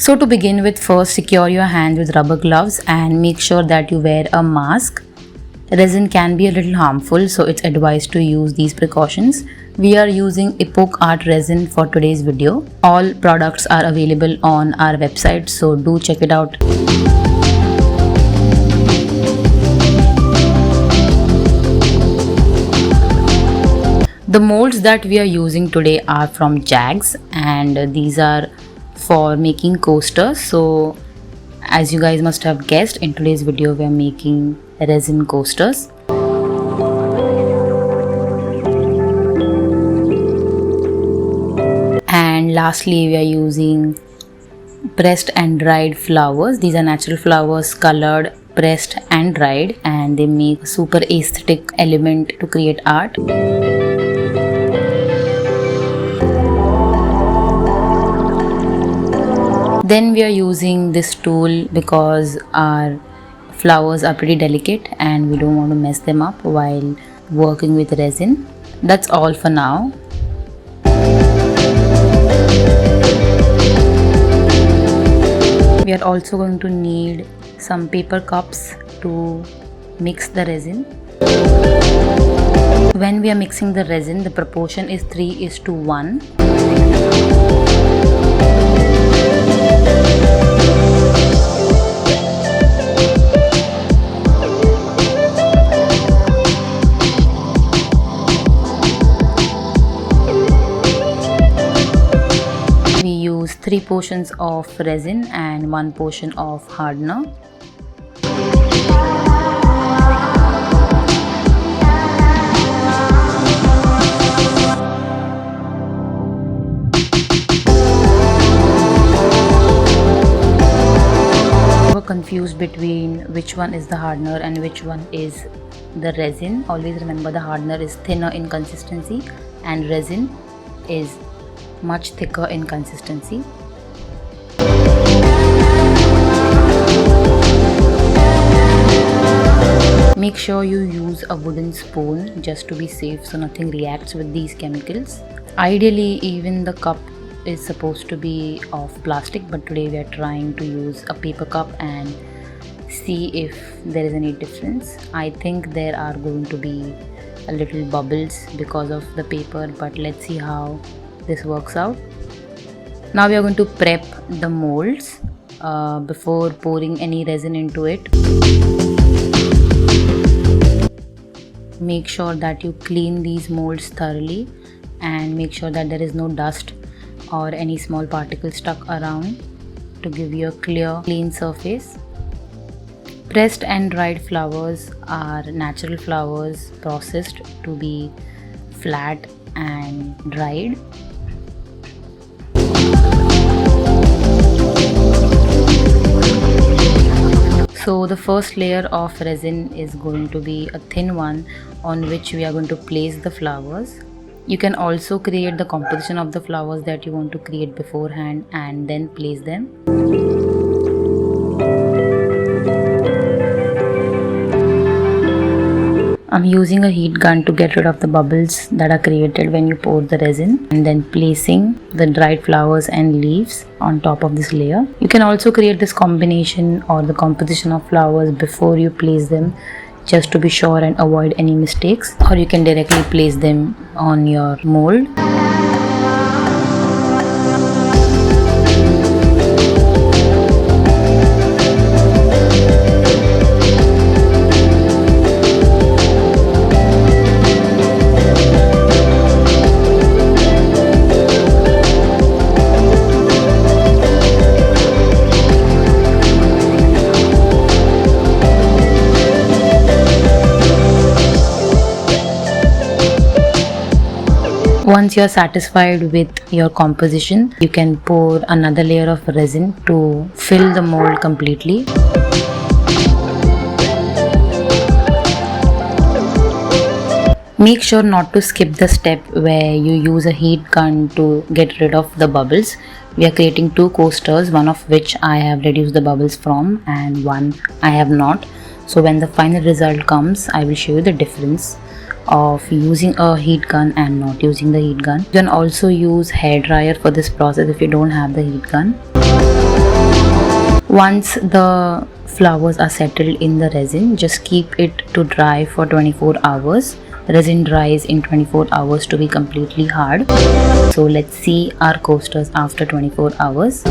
So to begin with, first secure your hands with rubber gloves and make sure that you wear a mask. Resin can be a little harmful, so it's advised to use these precautions. We are using Epoch Art resin for today's video. All products are available on our website, so do check it out. The molds that we are using today are from Jags, and these are for making coasters. So as you guys must have guessed, in today's video we are making resin coasters. And lastly, we are using pressed and dried flowers. These are natural flowers, colored, pressed and dried, and they make a super aesthetic element to create art. Then we are using this tool because our flowers are pretty delicate and we don't want to mess them up while working with resin. That's all for now. We are also going to need some paper cups to mix the resin. When we are mixing the resin, the proportion is 3:1. We use 3 portions of resin and 1 portion of hardener. Confused between which one is the hardener and which one is the resin. Always remember the hardener is thinner in consistency and resin is much thicker in consistency. Make sure you use a wooden spoon just to be safe so nothing reacts with these chemicals. Ideally, even the cup is supposed to be of plastic, but today we are trying to use a paper cup and see if there is any difference. I think there are going to be a little bubbles because of the paper, but let's see how this works out. Now we are going to prep the molds before pouring any resin into it. Make sure that you clean these molds thoroughly and make sure that there is no dust or any small particles stuck around to give you a clear, clean surface. Pressed and dried flowers are natural flowers processed to be flat and dried. So the first layer of resin is going to be a thin one on which we are going to place the flowers. You can also create the composition of the flowers that you want to create beforehand and then place them. I'm using a heat gun to get rid of the bubbles that are created when you pour the resin, and then placing the dried flowers and leaves on top of this layer. You can also create this combination or the composition of flowers before you place them, just to be sure and avoid any mistakes, or you can directly place them on your mold. Once you are satisfied with your composition, you can pour another layer of resin to fill the mold completely. Make sure not to skip the step where you use a heat gun to get rid of the bubbles. We are creating 2 coasters, one of which I have reduced the bubbles from and one I have not. So when the final result comes, I will show you the difference of using a heat gun and not using the heat gun. You can also use hair dryer for this process if you don't have the heat gun. Once the flowers are settled in the resin, just keep it to dry for 24 hours. Resin dries in 24 hours to be completely hard. So let's see our coasters after 24 hours.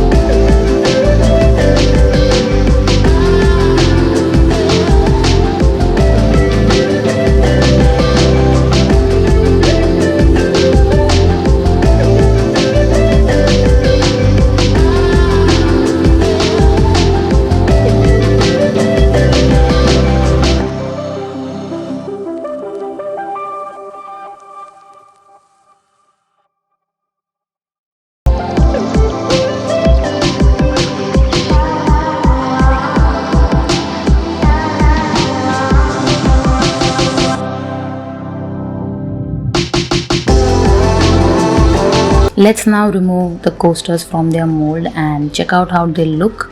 Let's now remove the coasters from their mold and check out how they look.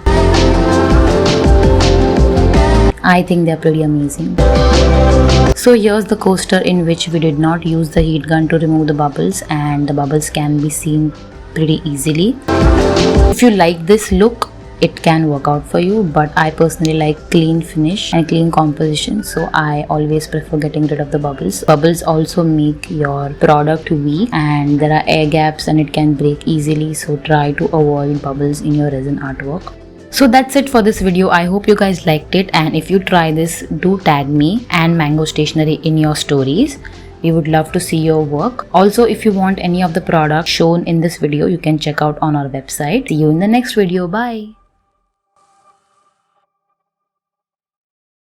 I think they're pretty amazing. So here's the coaster in which we did not use the heat gun to remove the bubbles, and the bubbles can be seen pretty easily. If you like this look, it can work out for you, but I personally like clean finish and clean composition, so I always prefer getting rid of the bubbles. Bubbles also make your product weak and there are air gaps and it can break easily, so try to avoid bubbles in your resin artwork. So that's it for this video. I hope you guys liked it, and if you try this, do tag me and Mango Stationery in your stories. We would love to see your work. Also, if you want any of the products shown in this video, you can check out on our website. See you in the next video. Bye.